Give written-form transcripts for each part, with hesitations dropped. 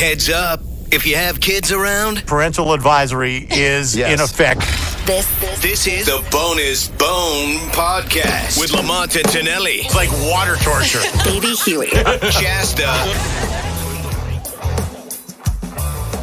Heads up. If you have kids around, parental advisory is in effect. This is the Bonus Bone Podcast with Lamont and Tonelli. It's like water torture. Baby Huey. Chasta.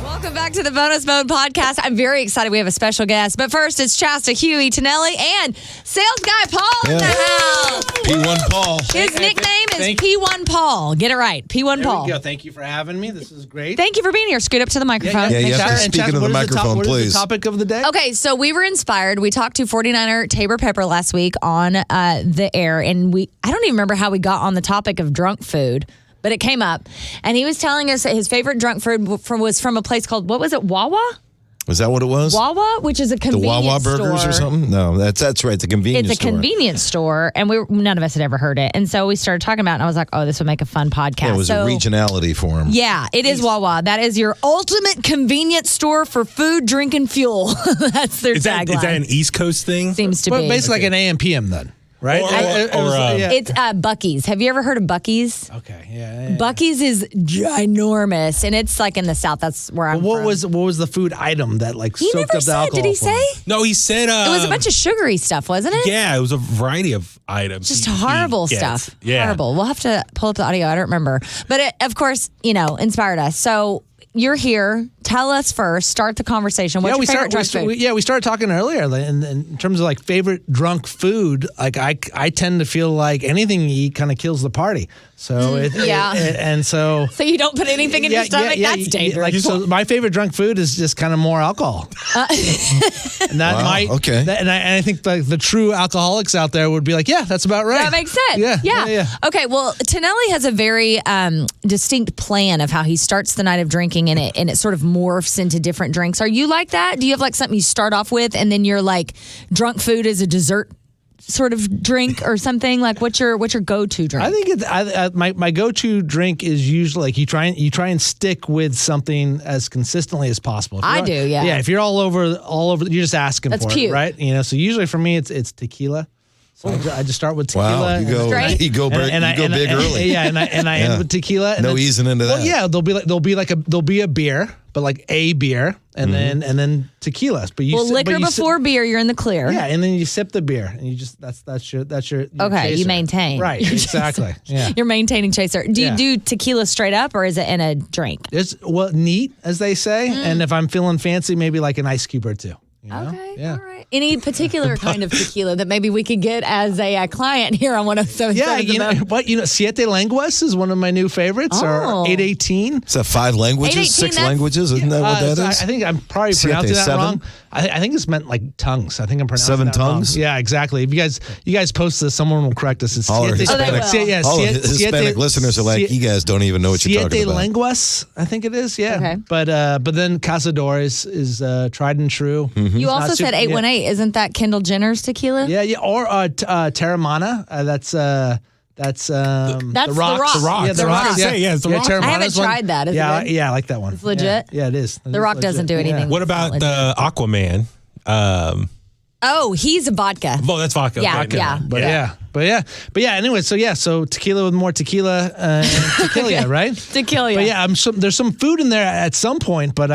Welcome back to the Bonus Bone Podcast. I'm very excited we have a special guest. But first, it's Chasta, Huey, Tonelli, and sales guy Paul in the house. P1 Paul. His nickname is P1 Paul. Get it right. P1 Paul. There we go. Thank you for having me. This is great. Thank you for being here. Scoot up to the microphone. Yeah, you have to speak into the microphone, what please. Is the topic of the day? Okay, so we were inspired. We talked to 49er Tabor Pepper last week on the air, and I don't even remember how we got on the topic of drunk food, but it came up. And he was telling us that his favorite drunk food was from a place called, what was it, Wawa? Was that what it was? Wawa, which is a convenience Wawa Burgers store. or something? No, that's right. It's a convenience store. It's a convenience store, and none of us had ever heard it. And so we started talking about it, and I was like, oh, this would make a fun podcast. Yeah, it was a regionality for him. Yeah, it is Wawa. That is your ultimate convenience store for food, drink, and fuel. That's their tagline. Is that an East Coast thing? Seems to But be. basically like an AM PM then, right? It's Buc-ee's. Have you ever heard of Buc-ee's? Okay, yeah. Buc-ee's is ginormous, and it's like in the South. That's where I'm What from. was the food item that He soaked never up the said. alcohol? Did he for say? him? No, he said It was a bunch of sugary stuff, wasn't it? Yeah, it was a variety of items. Just he horrible gets. stuff. Yeah. Horrible. We'll have to pull up the audio. I don't remember. But it, of course, inspired us. So you're here. Tell us first. Start the conversation. What's your favorite drunk food? We started talking earlier in terms of like favorite drunk food. Like I tend to feel like anything you eat kind of kills the party. So So you don't put anything in your stomach? That's dangerous. So my favorite drunk food is just kind of more alcohol. And I think the true alcoholics out there would be like, yeah, that's about right. That makes sense. Yeah. Okay, well, Tonelli has a very distinct plan of how he starts the night of drinking, and it sort of morphs into different drinks. Are you like that? Do you have like something you start off with, and then you're like, drunk food is a dessert sort of drink or something? Like, what's your go-to drink? I think my go-to drink is usually like you try and stick with something as consistently as possible. I do, yeah. Yeah, if you're all over, you're just asking That's for cute. it, right? So usually for me it's tequila. So I just start with tequila. Wow, you go big early. Yeah, and I end with tequila. And no easing into that. Well, yeah, there'll be a beer, but like a beer, and then tequila. But liquor before beer, you're in the clear. Yeah, and then you sip the beer, and you just that's your okay. You maintain, right? Exactly. Yeah, you're maintaining chaser. Do you do tequila straight up, or is it in a drink? It's neat, as they say, and if I'm feeling fancy, maybe like an ice cube or two. Okay, yeah. All right. Any particular kind of tequila that maybe we could get as a client here on 107? Yeah, Siete Lenguas is one of my new favorites, or 818. Is that 5 languages, 6 languages? Isn't that what that is? I think I'm probably pronouncing that wrong. I think it's meant like tongues. I think I'm pronouncing 7 that tongues? wrong. Yeah, exactly. If you guys post this, someone will correct us. It's all our Siete, Hispanic, Hispanic listeners are like, you guys don't even know what you're talking about. Siete Lenguas, I think it is. Yeah. Okay. But then Cazador is tried and true. Mm-hmm. You also said 818. Isn't that Kendall Jenner's tequila? Yeah. Or Terramana. That's The Rock. Yeah, The Rock. Yeah, it's The Rock. I haven't tried that. Is it good? Yeah, I like that one. It's legit? Yeah, it is. The Rock doesn't do anything. What about the Aquaman? Oh, he's a vodka. Oh, that's vodka. Yeah, Okay. yeah. But yeah. Anyway, so tequila with more tequila and tequila, right? Tequila. But yeah, there's some food in there at some point, but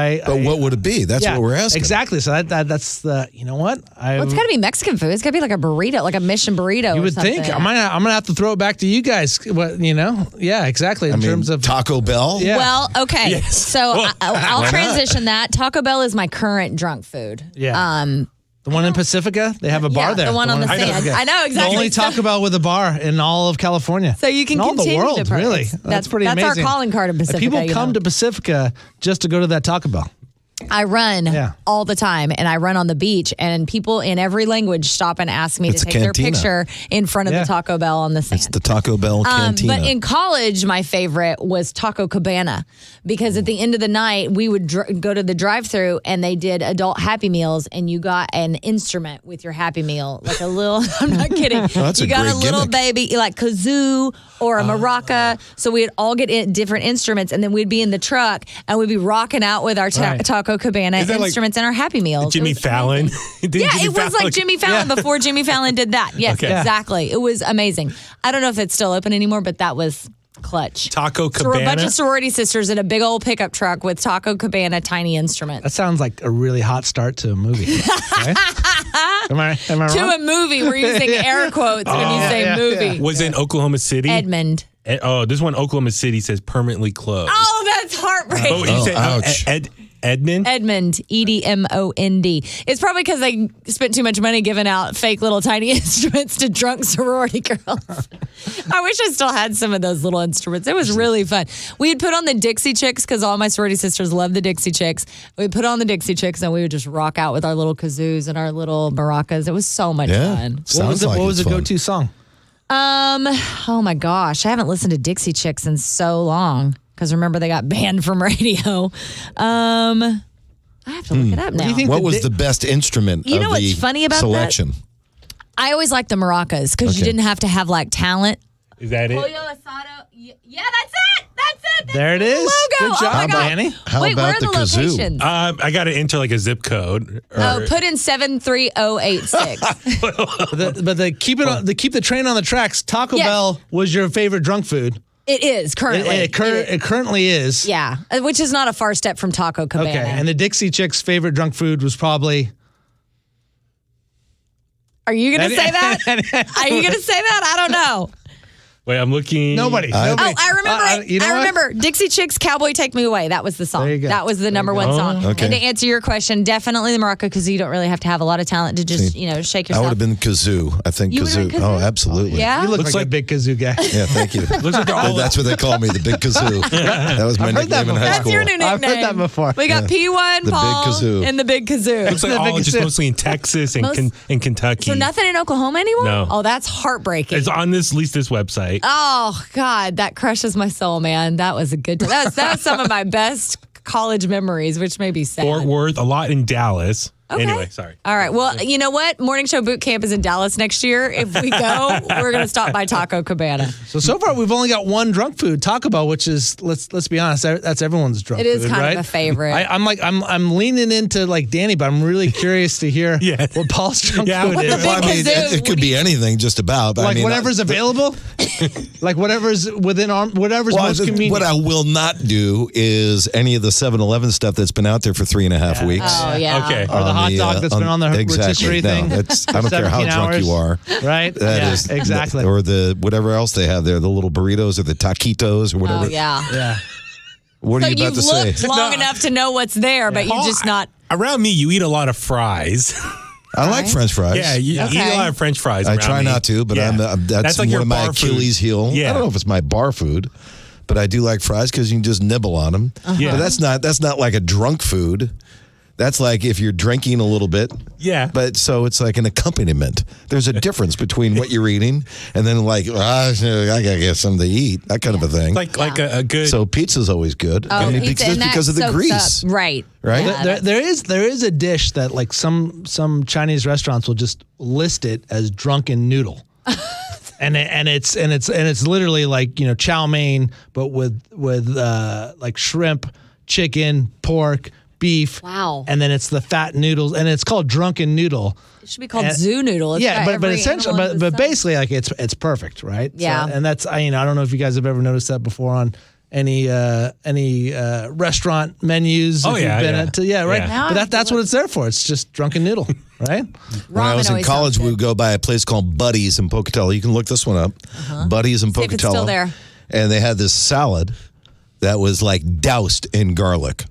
what would it be? That's what we're asking. Exactly. So that's the what It's got to be Mexican food. It's got to be like a burrito, like a mission burrito. You would think. I'm gonna have to throw it back to you guys. Yeah, exactly. In terms of Taco Bell. Yeah. Well, okay. Yes. So I'll transition that. Taco Bell is my current drunk food. Yeah. The one in Pacifica, they have a bar there. The one on the sand. I know exactly. The only Taco Bell with a bar in all of California. So you can in all continue the world, to purchase. really. That's pretty amazing. That's our calling card in Pacifica. People come to Pacifica just to go to that Taco Bell. I run all the time, and I run on the beach, and people in every language stop and ask me to take their picture in front of the Taco Bell on the sand. It's the Taco Bell cantina. But in college, my favorite was Taco Cabana, because at the end of the night, we would go to the drive-thru, and they did adult Happy Meals, and you got an instrument with your Happy Meal, like a little, I'm not kidding. That's you a got great a little gimmick. baby, like kazoo or a maraca, so we'd all get different instruments, and then we'd be in the truck, and we'd be rocking out with our Taco Cabana instruments and our Happy Meals. Jimmy Fallon? It was like Jimmy Fallon before Jimmy Fallon did that. Yes, exactly. It was amazing. I don't know if it's still open anymore, but that was clutch. Taco So we're a bunch Cabana. of sorority sisters in a big old pickup truck with Taco Cabana tiny instruments. That sounds like a really hot start to a movie. Right? Am I To wrong? a movie. We're using air quotes when you say movie. Was it in Oklahoma City? Edmond. This one, Oklahoma City, says permanently closed. Oh, that's heartbreaking. Oh, you said ouch. Edmond? Edmond, EDMOND. It's probably because they spent too much money giving out fake little tiny instruments to drunk sorority girls. I wish I still had some of those little instruments. It was really fun. We'd put on the Dixie Chicks because all my sorority sisters love the Dixie Chicks. We'd put on the Dixie Chicks and we would just rock out with our little kazoos and our little maracas. It was so much fun. What was the go-to song? Oh my gosh. I haven't listened to Dixie Chicks in so long. Because remember, they got banned from radio. I have to look it up now. What was the best instrument You know of what's the funny about selection? that? I always liked the maracas because you didn't have to have like talent. Is that it? Pollo asado. Yeah, that's it. That's it. There it is. Logo. Good job, Oh my God. Danny. How Wait, where about are the the kazoo? locations? I got to enter like a zip code. Put in 73086. But keep the train on the tracks. Taco Yes. Bell was your favorite drunk food. It is currently. It currently is. Yeah, which is not a far step from Taco Cabana. Okay, and the Dixie Chicks' favorite drunk food was probably. Are you going to say that? Are you going to say that? I don't know. Wait, I'm looking. Nobody. Oh, I remember. You know I what? remember Dixie Chicks, "Cowboy Take Me Away." That was the song. There you go. That was the number one song. Okay. And to answer your question, definitely the maraca because you don't really have to have a lot of talent to just shake I yourself. would have been kazoo. I think You would've kazoo. been kazoo? Oh, absolutely. Yeah. You look Looks like a like- big kazoo guy. Yeah, thank you. Looks like they're all That's what they call me, the big kazoo. That was my I've heard that nickname in high That's school. your new nickname. I've heard that before. We got P1 The big Paul kazoo. and the big kazoo. Looks like The all biggest just tip. mostly in Texas and Most- in Kentucky. So nothing in Oklahoma anymore? No. Oh, that's heartbreaking. It's on at least this website. Oh God, that crushes my soul, man. That was a good time. That was some of my best college memories, which may be sad. Fort Worth, a lot in Dallas. Okay. Anyway, sorry. All right. Well, you know what? Morning Show Boot Camp is in Dallas next year. If we go, we're going to stop by Taco Cabana. So far we've only got one drunk food, Taco Bell, which is let's be honest, that's everyone's drunk It is food, kind right? of a favorite. I'm leaning into like Danny, but I'm really curious to hear Yes. what Paul's drunk Yeah, food what is. the Well, I mean, Kazoo. it could be anything, just about. Like I mean, whatever's available, like whatever's within whatever's Well, most convenient. what I will not do is any of the 7-Eleven stuff that's been out there for 3.5 weeks. Oh, yeah. Okay. or the hot dog that's been on the rotisserie thing. No, I don't care how 17 drunk you are. right? That is exactly. Or the whatever else they have there, the little burritos or the taquitos or whatever. Oh, yeah. yeah. What So are you about you've to say? looked long enough to know what's there, but you're just not. Around me, you eat a lot of fries. I like French fries. Yeah, you eat a lot of French fries. I around try me. not to, but Yeah. that's like one your of my bar food. Achilles heel. Yeah. I don't know if it's my bar food, but I do like fries because you can just nibble on them. Yeah. But that's not like a drunk food. That's like if you're drinking a little bit. Yeah. But so it's like an accompaniment. There's a difference between what you're eating and then like, I gotta get something to eat, that kind of a thing. Like a good. So pizza's always good. Oh, pizza, because, and that because of the soaks grease. up. Right. Right? Yeah, There is a dish that like some Chinese restaurants will just list it as drunken noodle. And it's literally like, chow mein, but with like shrimp, chicken, pork, beef. Wow. And then it's the fat noodles, and it's called drunken noodle. It should be called zoo noodle. It's Yeah, got but every essentially, animal under but the sun. basically, like it's perfect, right? Yeah. So, and that's I don't know if you guys have ever noticed that before on any restaurant menus. Oh, if yeah, you've been yeah. to, yeah, right. Yeah. Now But I have that's to what it's there for. It's just drunken noodle, right? When I was Ramen in always college, sounds we good. would go by a place called Buddy's in Pocatello. You can look this one up. Buddy's in See if Pocatello. it's still there. And they had this salad that was like doused in garlic.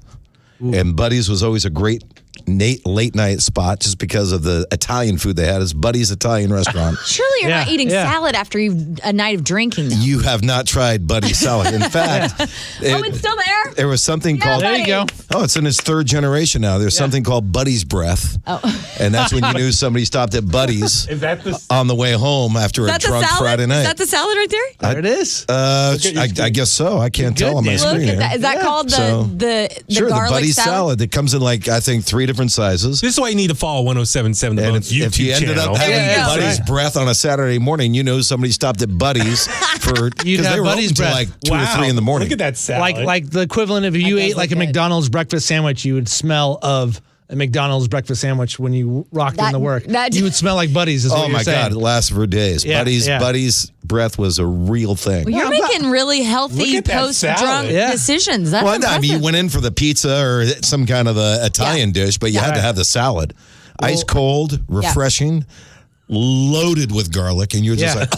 And Buddy's was always a great late night spot just because of the Italian food they had. It's Buddy's Italian restaurant. Surely you're not Yeah, eating yeah. salad after a night of drinking. Though. You have not tried Buddy's salad. In fact, It's still there. there was something called. There you go. Oh, it's in its third generation now. There's something called Buddy's breath. Oh. And that's when you knew somebody stopped at Buddy's Is that the? on the way home after a That's the drunk salad. Friday night. Is that the salad right there? There it is. I guess so. I can't tell on my Dan. screen Look at here. that. Is that called So- the Sure, the garlic Buddy's salad that comes in like I think 3 different sizes. This is why you need to follow 107.7 The And Bone's if you YouTube ended channel. up having There you go. Buddy's breath on a Saturday morning, you know somebody stopped at Buddy's for You'd because have they were Buddy's open till breath. like 2 or 3 in the morning. Look at that salad. Like the equivalent of if you does ate like a look good. McDonald's breakfast sandwich, you would smell of a McDonald's breakfast sandwich when you rocked into work. You would smell like Buddies. Is what you're saying. God, it lasted for days. Yeah, Buddies breath was a real thing. Well, you're making really healthy post-drunk decisions. That's impressive. I mean, you went in for the pizza or some kind of a Italian dish, but you had to have the salad. Ice cold, refreshing, loaded with garlic, and you're just like...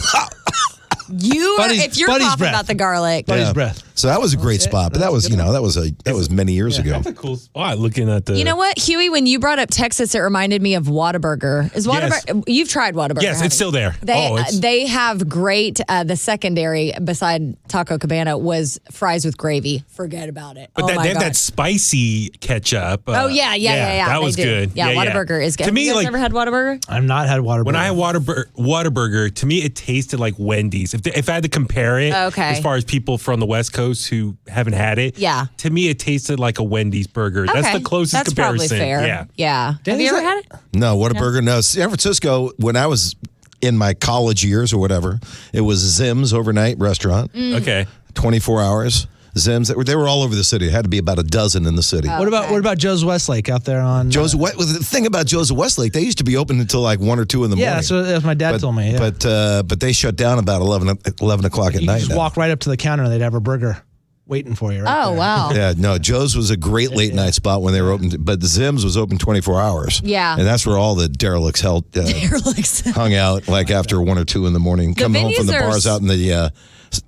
if you're talking about the garlic. Buddy's breath. So that was a great spot, but that was many years ago. That's a cool spot looking at the... You know what, Huey, when you brought up Texas, it reminded me of Whataburger. Is Whataburger... You've tried Whataburger. Yes, it's still there. They have great... the secondary, beside Taco Cabana, was fries with gravy. Forget about it. But they have that spicy ketchup. Yeah. That was good. Yeah, Whataburger is good. To me, have you guys ever had Whataburger? I've not had Whataburger. When I had Whataburger, to me, it tasted like Wendy's. If I had to compare it, as far as people from the West Coast who haven't had it, to me, it tasted like a Wendy's burger. That's the closest comparison. That's probably fair. Yeah. Have you ever had it? No, Whataburger. No, San Francisco. When I was in my college years or whatever, it was Zim's overnight restaurant. Okay, 24 hours. Zim's. They were all over the city. It had to be about a dozen in the city. What about Joe's Westlake out there on... The thing about Joe's Westlake, they used to be open until like 1 or 2 in the morning. Yeah, that's what my dad told me. Yeah. But they shut down about 11 o'clock at night. You just walk right up to the counter and they'd have a burger waiting for you. Right there. Wow. Yeah, no, Joe's was a great late night spot when they were open, but the Zim's was open 24 hours. Yeah. And that's where all the derelicts hung out like after 1 or 2 in the morning, coming home from the bars out in the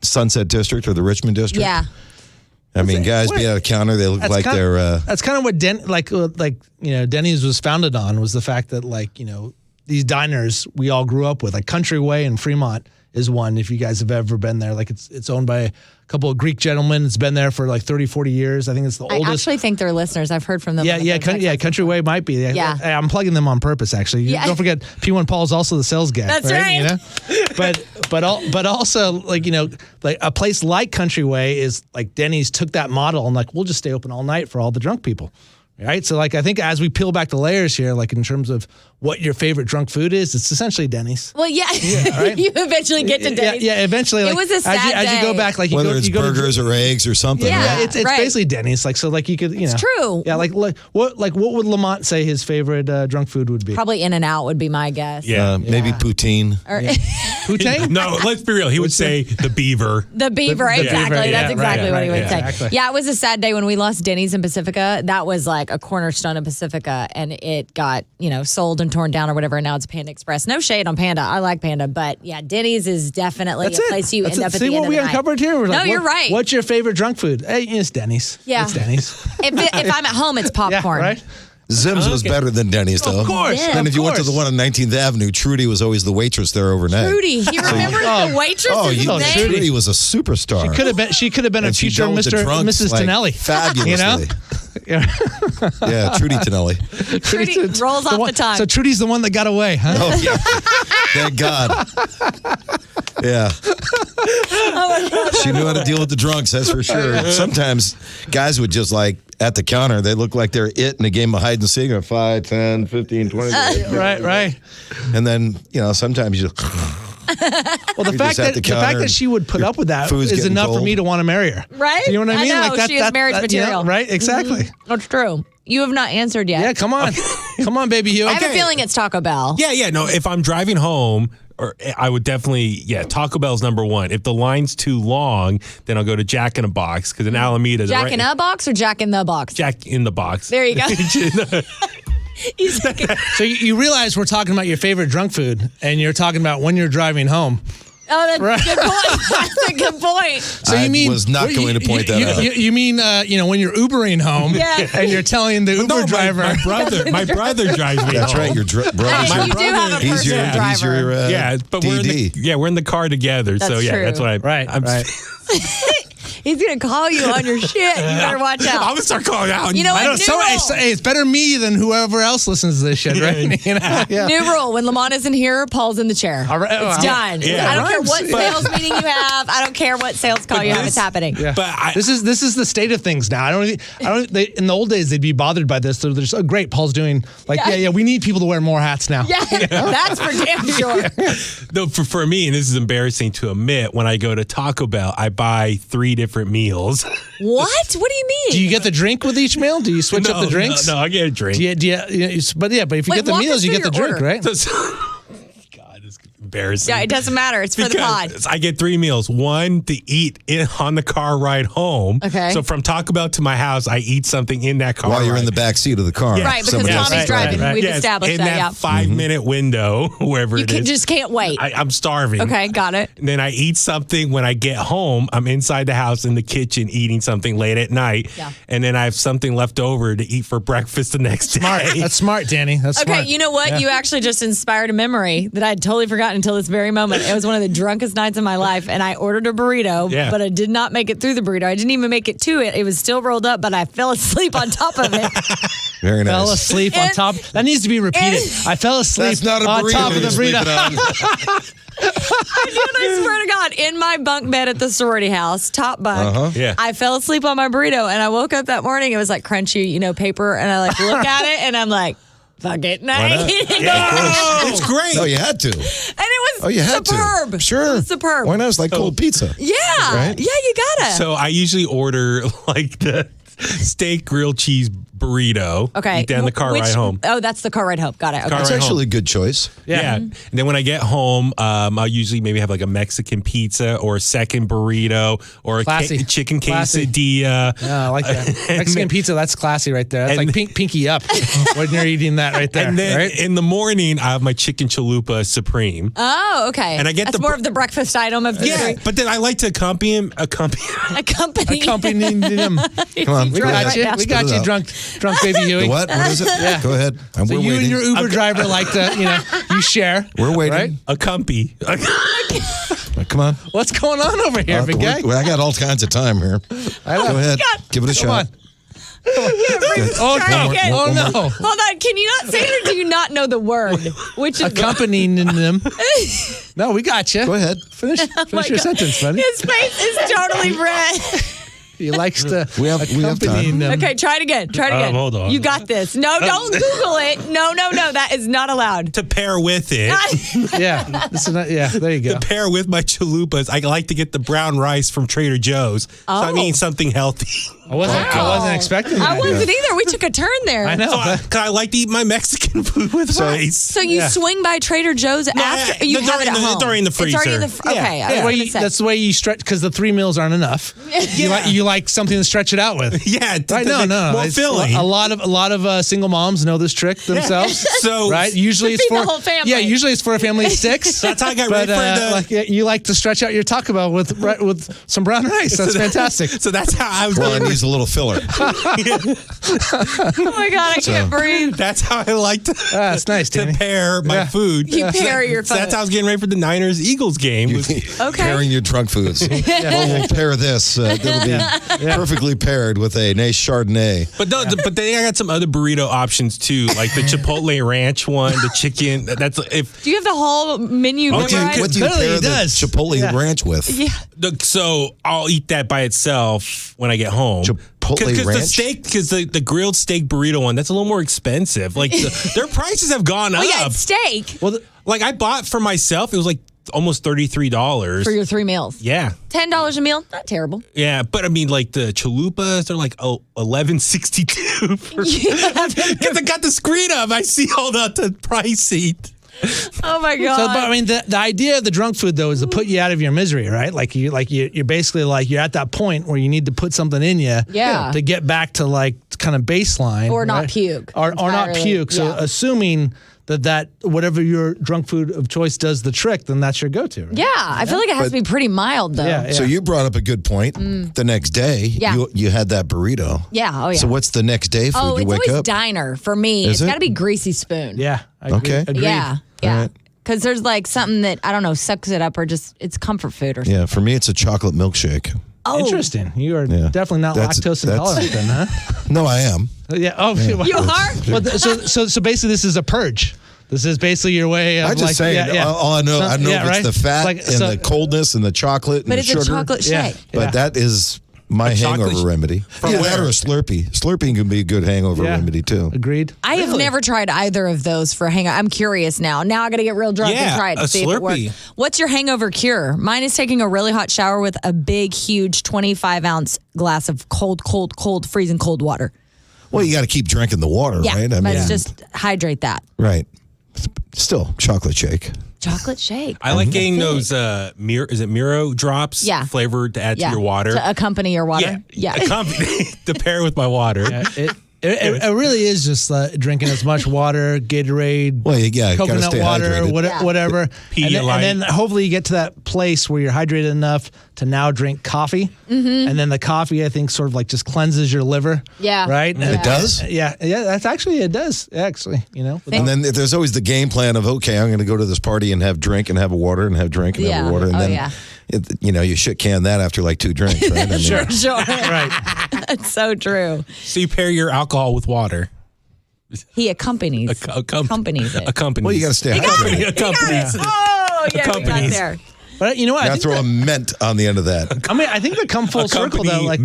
Sunset District or the Richmond District. Yeah. I mean, guys be at a counter, they look like they're... That's kind of what Denny's was founded on, was the fact that these diners we all grew up with, like Country Way in Fremont is one, if you guys have ever been there. Like it's owned by a couple of Greek gentlemen. It's been there for like 30, 40 years. I think it's the oldest. I actually think they're listeners. I've heard from them. Country Way might be. Yeah. I'm plugging them on purpose, actually. Yeah. Don't forget, P1 Paul's also the sales guy. That's right. You know? But also, like a place like Country Way is like Denny's took that model and like, we'll just stay open all night for all the drunk people. Right. So I think as we peel back the layers here, like in terms of what your favorite drunk food is, it's essentially Denny's. Well, right? You eventually get to Denny's. Yeah, eventually. It was a sad day. As you go back, like whether you it's burgers or eggs or something. Yeah, right? It's basically Denny's. Like you could, It's true. Yeah, like what would Lamont say his favorite drunk food would be? Probably In-N-Out would be my guess. Yeah, maybe poutine. Poutine? No, let's be real. He would say the Beaver. The Beaver, exactly. Beaver, That's exactly what he would say. Exactly. Yeah, it was a sad day when we lost Denny's in Pacifica. That was like a cornerstone of Pacifica, and it got sold and torn down or whatever. And now it's Panda Express. No shade on Panda. I like Panda, but yeah, Denny's is definitely a place you end up at the end of the night. See what we uncovered here? No, you're right. What's your favorite drunk food? Hey, it's Denny's. Yeah, it's Denny's. If I'm at home, it's popcorn. Yeah, right. Zim's was better than Denny's, though. Of course. Yeah. And if you went to the one on 19th Avenue, Trudy was always the waitress there overnight. Trudy, he remembers the waitress's name? Trudy was a superstar. She could have been a future Mrs. Tonelli. Fabulously. Yeah, Trudy Tonelli. Trudy rolls off the tongue. So Trudy's the one that got away, huh? Oh, yeah. Thank God. Yeah. She knew how to deal with the drunks, that's for sure. Sometimes guys would just at the counter, they look like they're in a game of hide and seek, 5, 10, 15, 20. Right. And then, sometimes you just... Well, the fact that she would put up with that is enough for me to want to marry her. Right? You know what I mean? I know, she is marriage material. Right? Exactly. Mm-hmm. That's true. You have not answered yet. Yeah, come on. Come on, baby Hugh. I have a feeling it's Taco Bell. Yeah. No, if I'm driving home, I would definitely, Taco Bell's number one. If the line's too long, then I'll go to Jack in a Box, because in Alameda... Jack in a Box or Jack in the Box? Jack in the Box. There you go. So you realize we're talking about your favorite drunk food, and you're talking about when you're driving home. Oh, that's a good point. That's a good point. So I was not going to point that out. You mean, when you're Ubering home, and you're telling the Uber driver, my brother drives me. That's home. right. Your brother's you do have a personal driver. But DD. we're in the car together. That's so true. That's what Right. He's going to call you on your shit. You better watch out. I'm going to start calling out. You know what? It's better me than whoever else listens to this shit, right? New rule. When Lamont isn't here, Paul's in the chair. All right. It's done. Yeah. I don't care what sales meeting you have. I don't care what sales call you have. It's happening. Yeah. But this is the state of things now. in the old days, they'd be bothered by this. So they're just, oh, great, Paul's doing, we need people to wear more hats now. Yeah, that's for damn sure. No, for me, and this is embarrassing to admit, when I go to Taco Bell, I buy 3 different different meals. What? What do you mean? Do you get the drink with each meal? Do you switch up the drinks? No, I get a drink. But if you get the meals, you get the drink, order. right? God, this is embarrassing. Yeah, it doesn't matter. It's for the pod. I get 3 meals. One to eat on the car ride home. Okay. So from Taco Bell to my house, I eat something in that car While you're ride. in the back seat of the car. Yeah. Right, because Somebody else Tommy's is driving. right. We've Yes, established in that, 5-minute window, wherever it is. You just can't wait. I'm starving. Okay, got it. And then I eat something when I get home. I'm inside the house in the kitchen eating something late at night. Yeah. And then I have something left over to eat for breakfast the next day. That's smart, Danny. That's Okay, smart. you know what? Yeah. You actually just inspired a memory that I had totally forgotten until this very moment. It was one of the drunkest nights of my life, and I ordered a burrito, but I did not make it through the burrito. I didn't even make it to it. It was still rolled up, but I fell asleep on top of it. Very nice. Fell asleep on top. That needs to be repeated. I fell asleep That's not a on burrito top of the you're burrito. I swear to God, in my bunk bed at the sorority house, top bunk, Yeah. I fell asleep on my burrito, and I woke up that morning. It was like crunchy, paper, and I look at it, and I'm like, fuck it. And I ate it. It's great. No, you had to. And it was You had superb. to. Sure. It was superb. Why not? It's like cold pizza. Yeah. Right? Yeah, you gotta. So I usually order like the steak grilled cheese burrito. Okay. Eat that in the car ride home. Oh, that's the car ride home. Got it. Okay. Car That's ride actually home. a good choice. Yeah. And then when I get home, I'll usually maybe have like a Mexican pizza or a second burrito or a Classy. chicken Classy. quesadilla. Yeah, I like that. Mexican pizza, that's classy right there. That's and- like pinky up when you're eating that right there. And then right? in the morning, I have my chicken chalupa supreme. Oh, okay. And I get that's the more br- of the breakfast item of the Yeah, three. but then I like to accompany Accompanying them. Come on. We go got ahead. you. Spit We got it you, out. drunk baby Huey. The what? What is it? Yeah. Go ahead. So We're you waiting. and your Uber driver like to, you share. We're waiting. Right? accompany. Come on. What's going on over here, big guy? I got all kinds of time here. Go ahead. Give it a Come on. shot. Oh, Try no. again. Oh, no. Hold on. Can you not say it or do you not know the word? Which is Accompanying them. No, we got you. Go ahead. Finish your sentence, buddy. His face is totally red. He likes to We have accompany time. them. Okay, try it again. Try it again. Hold on. You got this. No, don't Google it. No. That is not allowed. To pair with it, Yeah. There you go. to pair with my chalupas, I like to get the brown rice from Trader Joe's. So I'm Oh. eating something healthy. I wasn't expecting that. I wasn't either. We took a turn there. I know. Cause I like to eat my Mexican food with rice. So you swing by Trader Joe's after you they're have it in at the- home. they're in the It's already in the freezer. okay. I was Well, gonna say. that's the way you stretch, because the 3 meals aren't enough. You like something to stretch it out with. Yeah, Right? No. more It's filling. A lot of single moms know this trick themselves. So right? Usually it's feed for the whole family. Yeah, usually it's for a family of 6. That's how I got But ready for the. you like to stretch out your Taco Bell with some brown rice. That's fantastic. So that's how I was. Well, it going. needs a little filler. Oh my God, I can't breathe. That's how I like to. That's nice, to Danny. pair my food. You pair your So that's how I was getting ready for the Niners-Eagles game. Okay. Pairing your drunk foods. Well, we'll pair this. It'll be perfectly paired with a nice Chardonnay. But no, but then I got some other burrito options too, like the Chipotle Ranch one, the chicken. That's if Do you have the whole menu What do you, memorized? what do you Clearly pair he the does. Chipotle ranch with? Yeah. so I'll eat that by itself when I get home. Chipotle the ranch? steak, because the grilled steak burrito one, that's a little more expensive. Like their prices have gone up. Oh yeah, it's steak Well, Like I bought for myself, it was like almost $33 for your 3 meals. Yeah. $10 a meal, not terrible. Yeah, but I mean, like the chalupas, they're like $11.62 because I got the screen up. I see all the price sheet. Oh my So, God. but I mean, the idea of the drunk food though is to put you out of your misery, right? You're basically like you're at that point where you need to put something in you, Yeah. to get back to like kind of baseline, Or not right? puke or not entirely, puke. So yeah. assuming that whatever your drunk food of choice does the trick, then that's your go-to. Right? yeah, I feel like it has to be pretty mild though. Yeah. So you brought up a good point. The next day, Yeah. you had that burrito. Yeah, oh yeah. So what's the next day food? Oh, you it's wake always up. diner for me. Is It's it? got to be greasy spoon. Yeah. I agree. Okay. Agreed. Yeah. All Yeah. right. Because there's like something that, I don't know, sucks it up or just, it's comfort food or something. Yeah, for me, it's a chocolate milkshake. Oh, Interesting. You are Yeah. definitely not That's- lactose that's- intolerant then, huh? No, I am. Yeah. Oh, you are? Well, so basically, this is a purge. This is basically your way of I just say all I know. I know yeah, it's right? the fat Like, and so- the coldness and the chocolate and But the it's sugar. a chocolate shake. Yeah. But that is My hangover remedy. That or a Slurpee. Slurpee can be a good hangover remedy, too. Agreed. I have never tried either of those for a hangover. I'm curious now. Now I got to get real drunk and try it to see if it works. What's your hangover cure? Mine is taking a really hot shower with a big, huge 25-ounce glass of cold, freezing cold water. Well, you got to keep drinking the water, right? I mean, just hydrate that. Right. Still, chocolate shake. Chocolate shake. I like getting those Miro drops flavored to add to your water. To accompany your water? Yeah. To pair with my water. Yeah, it really is just drinking as much water, Gatorade, coconut water, whatever. And then hopefully you get to that place where you're hydrated enough to now drink coffee. Mm-hmm. And then the coffee, I think, sort of like just cleanses your liver. Yeah. Right? And it does? Yeah, it does, actually. And then there's always the game plan of, okay, I'm going to go to this party and have drink and have a water and have drink and have a water. And then, you shit can that after like 2 drinks, right? I mean, sure. Right. That's so true. So you pair your alcohol with water. He accompanies. Accompanies it. Well, you got to stay hydrated. Accompanies. Oh, yeah, we got there. But you know what? You got to throw a mint on the end of that. I mean, I think they come full circle though. Like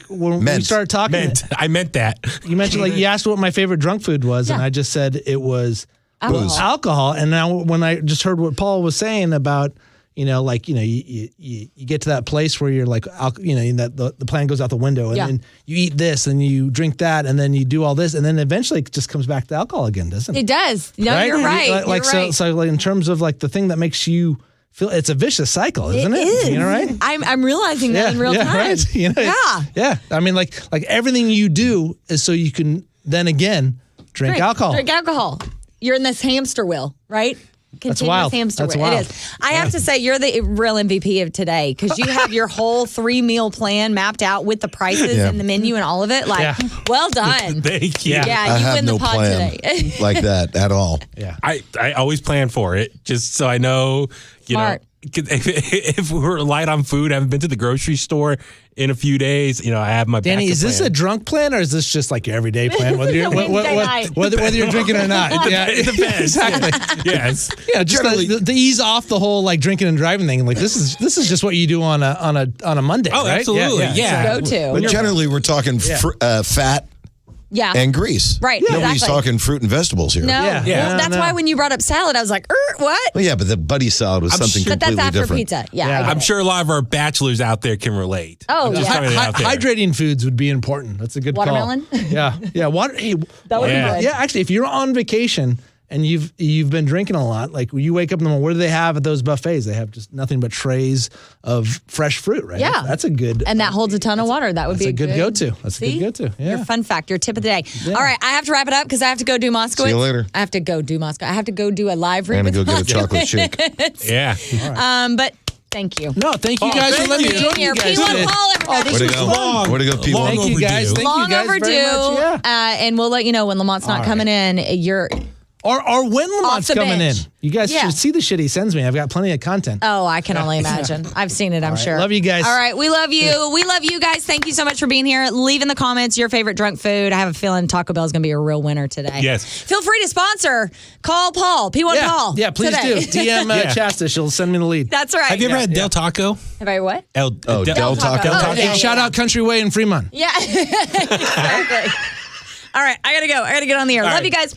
when we started talking, I meant that. You mentioned you asked what my favorite drunk food was, and I just said it was alcohol. And now when I just heard what Paul was saying about, you get to that place where you're like, that the plan goes out the window, and then you eat this, and you drink that, and then you do all this, and then eventually it just comes back to alcohol again, doesn't it? It does. No, right? You're right. So like in terms of like the thing that makes you feel, it's a vicious cycle, isn't it? It is. Right? I'm realizing that in real time. Right. Yeah. I mean, like everything you do is so you can then again drink alcohol. Drink alcohol. You're in this hamster wheel, right? That's wild. That's wild. It is. I have to say, you're the real MVP of today because you have your whole 3-meal plan mapped out with the prices and the menu and all of it. Well done. Thank you. Yeah, you win the pod today. Like that at all. Yeah. I always plan for it just so I know, Smart. If we're light on food, I haven't been to the grocery store in a few days. I have my Danny, is this a drunk plan or is this just like your everyday plan? Whether you're whether you're drinking or not? It depends. Exactly. Yes. Yeah, just the ease off the whole like drinking and driving thing. Like this is just what you do on a Monday. Oh, right? absolutely. Yeah. Go to. But generally, we're talking fat. Yeah. And grease. Right. Nobody's talking fruit and vegetables here. No. Yeah. That's why when you brought up salad, I was like, what? Well, yeah, but the buddy salad was something completely different. But that's after pizza. Yeah. I'm sure a lot of our bachelors out there can relate. Oh, yeah. Hydrating foods would be important. That's a good Watermelon? call. Yeah. Water. Hey, that would be good. Yeah, actually, if you're on vacation and you've been drinking a lot, like when you wake up in the morning, what do they have at those buffets? They have just nothing but trays of fresh fruit, right? Yeah. That's a good. And that holds a ton of water. That would be a good go-to. That's a good go-to. Yeah. Your fun fact, your tip of the day. Yeah. All right, I have to wrap it up because I have to go do Moskowitz. See you later. I have to go do Moscow. I have to go do a live read. I'm with going to go get a chocolate shake. Yeah. Right. But thank you. No, thank you guys for letting me join you guys today. Paul, everybody. Way to go. Way to go, P1. Thank you guys. Thank long you guys overdue. Very much. Yeah. And we'll let you know when Lamont's not coming in. Or when Lamont's coming in. You guys should see the shit he sends me. I've got plenty of content. Oh, I can only imagine. I've seen it, I'm sure. Love you guys. All right, we love you. We love you guys. Thank you so much for being here. Leave in the comments your favorite drunk food. I have a feeling Taco Bell is going to be a real winner today. Yes. Feel free to sponsor. Call Paul, P1 Paul. Yeah, please do. DM Chasta. She'll send me the lead. That's right. Have you ever had Del Taco? Have I what? Del Taco. Hey, shout out Country Way in Fremont. Yeah. Exactly. All right, I got to go. I got to get on the air. Love you guys.